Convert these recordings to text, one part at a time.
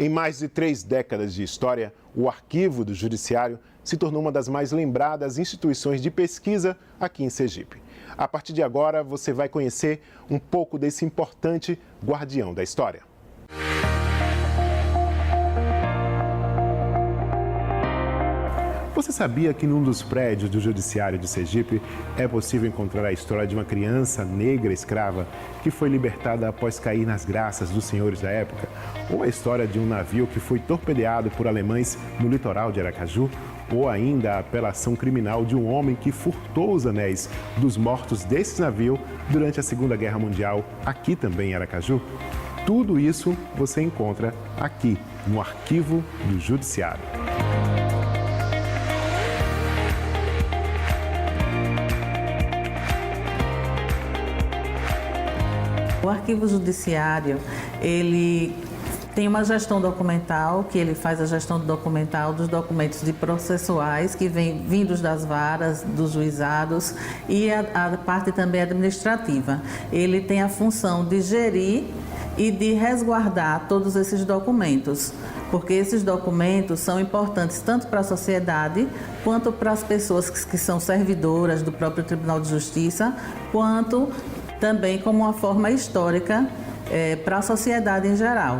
Em mais de 3 décadas de história, o Arquivo do Judiciário se tornou uma das mais lembradas instituições de pesquisa aqui em Sergipe. A partir de agora, você vai conhecer um pouco desse importante guardião da história. Você sabia que num dos prédios do Judiciário de Sergipe é possível encontrar a história de uma criança negra escrava que foi libertada após cair nas graças dos senhores da época? Ou a história de um navio que foi torpedeado por alemães no litoral de Aracaju? Ou ainda a apelação criminal de um homem que furtou os anéis dos mortos desse navio durante a Segunda Guerra Mundial, aqui também em Aracaju? Tudo isso você encontra aqui no Arquivo do Judiciário. O Arquivo Judiciário, ele tem uma gestão documental, que ele faz a gestão documental dos documentos de processuais que vêm vindos das varas, dos juizados, e a parte também administrativa. Ele tem a função de gerir e de resguardar todos esses documentos, porque esses documentos são importantes tanto para a sociedade, quanto para as pessoas que são servidoras do próprio Tribunal de Justiça, quanto também como uma forma histórica para a sociedade em geral.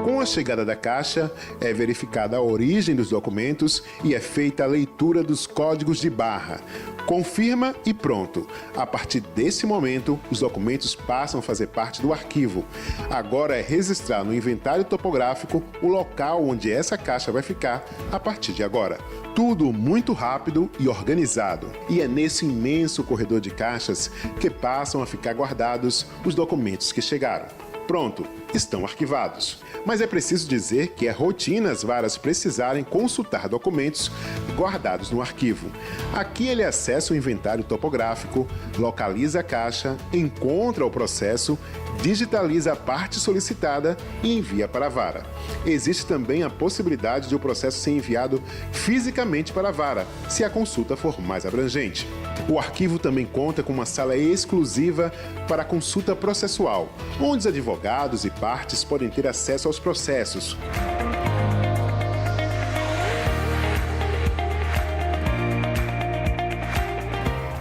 Com a chegada da Caixa, é verificada a origem dos documentos e é feita a leitura dos códigos de barra. Confirma e pronto. A partir desse momento, os documentos passam a fazer parte do arquivo. Agora é registrar no inventário topográfico o local onde essa caixa vai ficar a partir de agora. Tudo muito rápido e organizado. E é nesse imenso corredor de caixas que passam a ficar guardados os documentos que chegaram. Pronto, estão arquivados. Mas é preciso dizer que é rotina as varas precisarem consultar documentos guardados no arquivo. Aqui ele acessa o inventário topográfico, localiza a caixa, encontra o processo, digitaliza a parte solicitada e envia para a vara. Existe também a possibilidade de o processo ser enviado fisicamente para a vara, se a consulta for mais abrangente. O arquivo também conta com uma sala exclusiva para consulta processual, onde os advogados e partes podem ter acesso aos processos.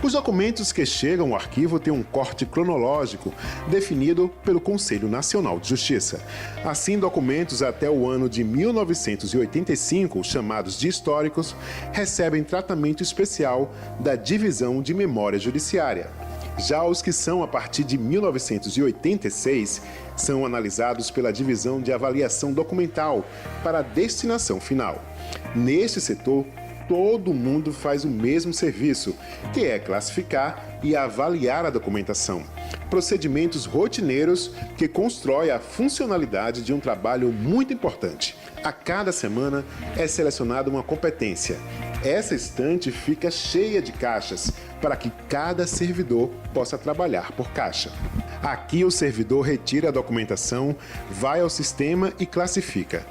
Os documentos que chegam ao arquivo têm um corte cronológico definido pelo Conselho Nacional de Justiça. Assim, documentos até o ano de 1985, chamados de históricos, recebem tratamento especial da Divisão de Memória Judiciária. Já os que são a partir de 1986 são analisados pela Divisão de Avaliação Documental para a destinação final. Neste setor, todo mundo faz o mesmo serviço, que é classificar e avaliar a documentação. Procedimentos rotineiros que constroem a funcionalidade de um trabalho muito importante. A cada semana é selecionada uma competência. Essa estante fica cheia de caixas para que cada servidor possa trabalhar por caixa. Aqui o servidor retira a documentação, vai ao sistema e classifica.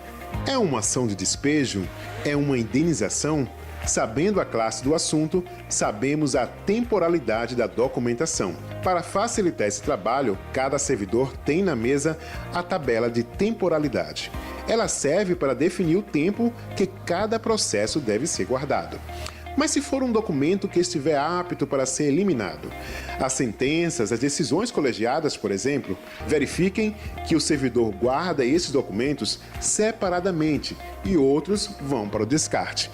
É uma ação de despejo? É uma indenização? Sabendo a classe do assunto, sabemos a temporalidade da documentação. Para facilitar esse trabalho, cada servidor tem na mesa a tabela de temporalidade. Ela serve para definir o tempo que cada processo deve ser guardado. Mas se for um documento que estiver apto para ser eliminado, as sentenças, as decisões colegiadas, por exemplo, verifiquem que o servidor guarda esses documentos separadamente e outros vão para o descarte.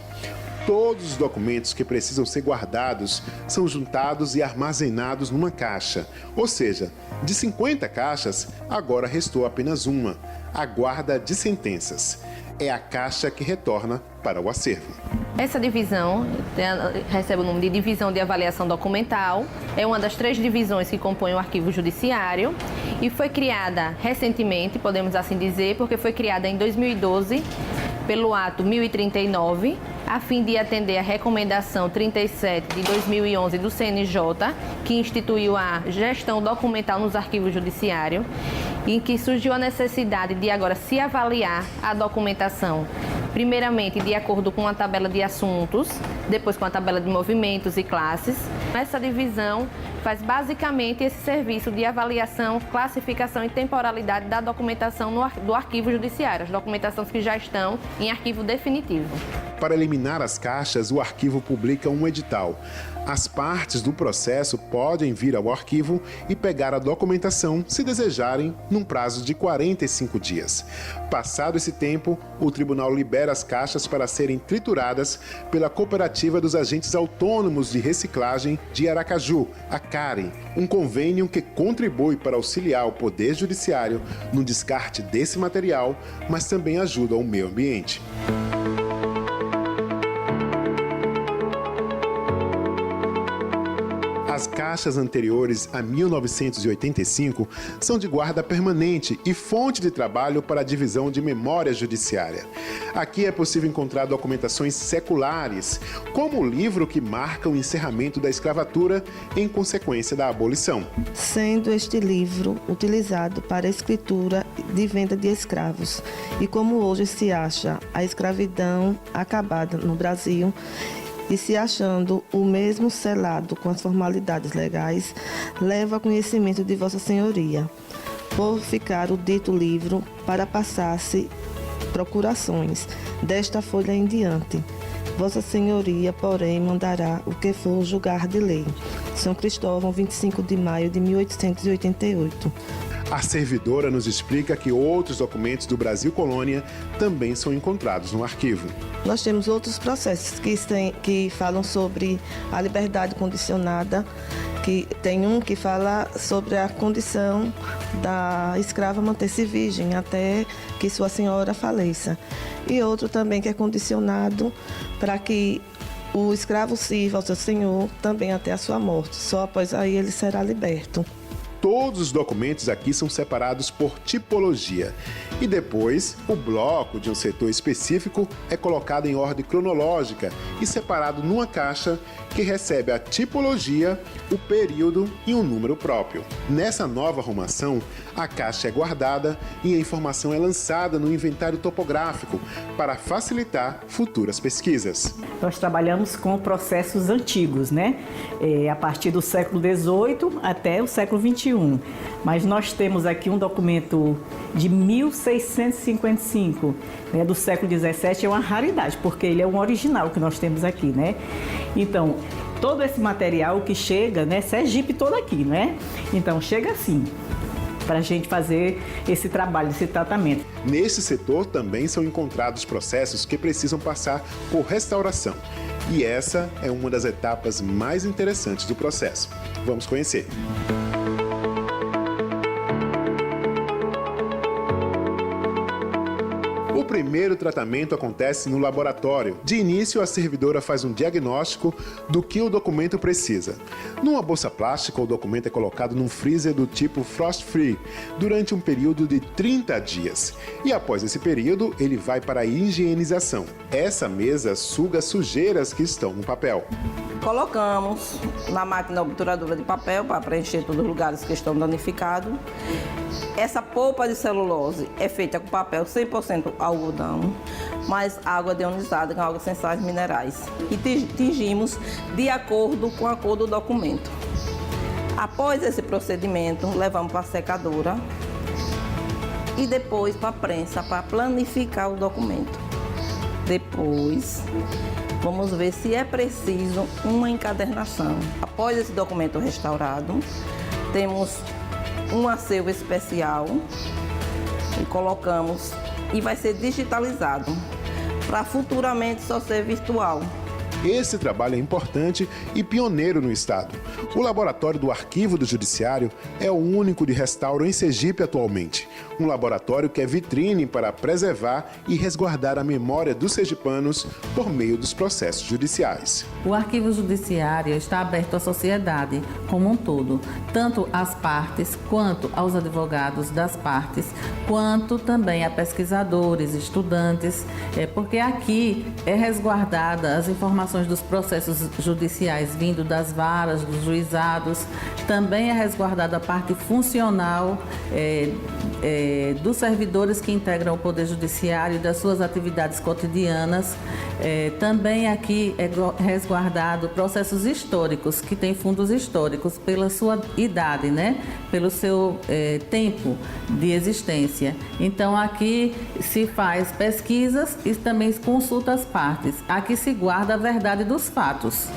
Todos os documentos que precisam ser guardados são juntados e armazenados numa caixa. Ou seja, de 50 caixas, agora restou apenas uma, a guarda de sentenças. É a caixa que retorna para o acervo. Essa divisão recebe o nome de Divisão de Avaliação Documental. É uma das 3 divisões que compõem o Arquivo Judiciário e foi criada recentemente, podemos assim dizer, porque foi criada em 2012 pelo ato 1039, a fim de atender a recomendação 37 de 2011 do CNJ, que instituiu a gestão documental nos arquivos judiciários, em que surgiu a necessidade de agora se avaliar a documentação primeiramente de acordo com a tabela de assuntos, depois com a tabela de movimentos e classes. Essa divisão faz basicamente esse serviço de avaliação, classificação e temporalidade da documentação do arquivo judiciário, as documentações que já estão em arquivo definitivo. Para eliminar as caixas, o arquivo publica um edital. As partes do processo podem vir ao arquivo e pegar a documentação, se desejarem, num prazo de 45 dias. Passado esse tempo, o tribunal libera as caixas para serem trituradas pela Cooperativa dos Agentes Autônomos de Reciclagem de Aracaju, a CAREM, um convênio que contribui para auxiliar o Poder Judiciário no descarte desse material, mas também ajuda o meio ambiente. As caixas anteriores a 1985 são de guarda permanente e fonte de trabalho para a divisão de memória judiciária. Aqui é possível encontrar documentações seculares, como o livro que marca o encerramento da escravatura em consequência da abolição. Sendo este livro utilizado para a escritura de venda de escravos. E como hoje se acha a escravidão acabada no Brasil, e se achando o mesmo selado com as formalidades legais, leva a conhecimento de Vossa Senhoria, por ficar o dito livro para passar-se procurações desta folha em diante. Vossa Senhoria, porém, mandará o que for julgar de lei. São Cristóvão, 25 de maio de 1888. A servidora nos explica que outros documentos do Brasil Colônia também são encontrados no arquivo. Nós temos outros processos que falam sobre a liberdade condicionada, que tem um que fala sobre a condição da escrava manter-se virgem até que sua senhora faleça. E outro também que é condicionado para que o escravo sirva ao seu senhor também até a sua morte. Só após aí ele será liberto. Todos os documentos aqui são separados por tipologia e depois o bloco de um setor específico é colocado em ordem cronológica e separado numa caixa que recebe a tipologia, o período e um número próprio. Nessa nova arrumação, a caixa é guardada e a informação é lançada no inventário topográfico para facilitar futuras pesquisas. Nós trabalhamos com processos antigos, né? A partir do século XVIII até o século XXI. Mas nós temos aqui um documento de 1655, né, do século XVII, é uma raridade, porque ele é um original que nós temos aqui, né? Então, todo esse material que chega, né, Sergipe todo aqui, né? Então, chega assim, para a gente fazer esse trabalho, esse tratamento. Nesse setor também são encontrados processos que precisam passar por restauração. E essa é uma das etapas mais interessantes do processo. Vamos conhecer. O primeiro tratamento acontece no laboratório. De início, a servidora faz um diagnóstico do que o documento precisa. Numa bolsa plástica, o documento é colocado num freezer do tipo Frost Free durante um período de 30 dias. E após esse período, ele vai para a higienização. Essa mesa suga sujeiras que estão no papel. Colocamos na máquina obturadora de papel para preencher todos os lugares que estão danificados. Essa polpa de celulose é feita com papel 100% algodão, mais água deionizada com água sem sais minerais. E tingimos de acordo com a cor do documento. Após esse procedimento, levamos para a secadora e depois para a prensa para planificar o documento. Depois, vamos ver se é preciso uma encadernação. Após esse documento restaurado, temos um acervo especial e colocamos e vai ser digitalizado para futuramente só ser virtual. Esse trabalho é importante e pioneiro no estado. O laboratório do Arquivo do Judiciário é o único de restauro em Sergipe atualmente. Um laboratório que é vitrine para preservar e resguardar a memória dos sergipanos por meio dos processos judiciais. O Arquivo Judiciário está aberto à sociedade como um todo, tanto às partes, quanto aos advogados das partes, quanto também a pesquisadores, estudantes, porque aqui é resguardada as informações dos processos judiciais vindo das varas, dos juizados, também é resguardada a parte funcional dos servidores que integram o Poder Judiciário e das suas atividades cotidianas. Também aqui é resguardado processos históricos, que têm fundos históricos pela sua idade, né? Pelo seu tempo de existência. Então, aqui se faz pesquisas e também consulta as partes. Aqui se guarda a verdade dos fatos.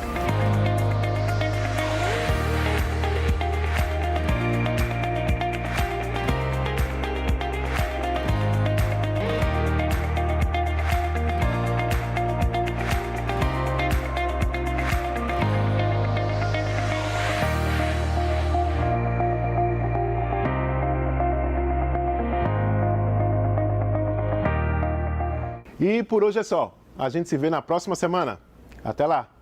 E por hoje é só. A gente se vê na próxima semana. Até lá!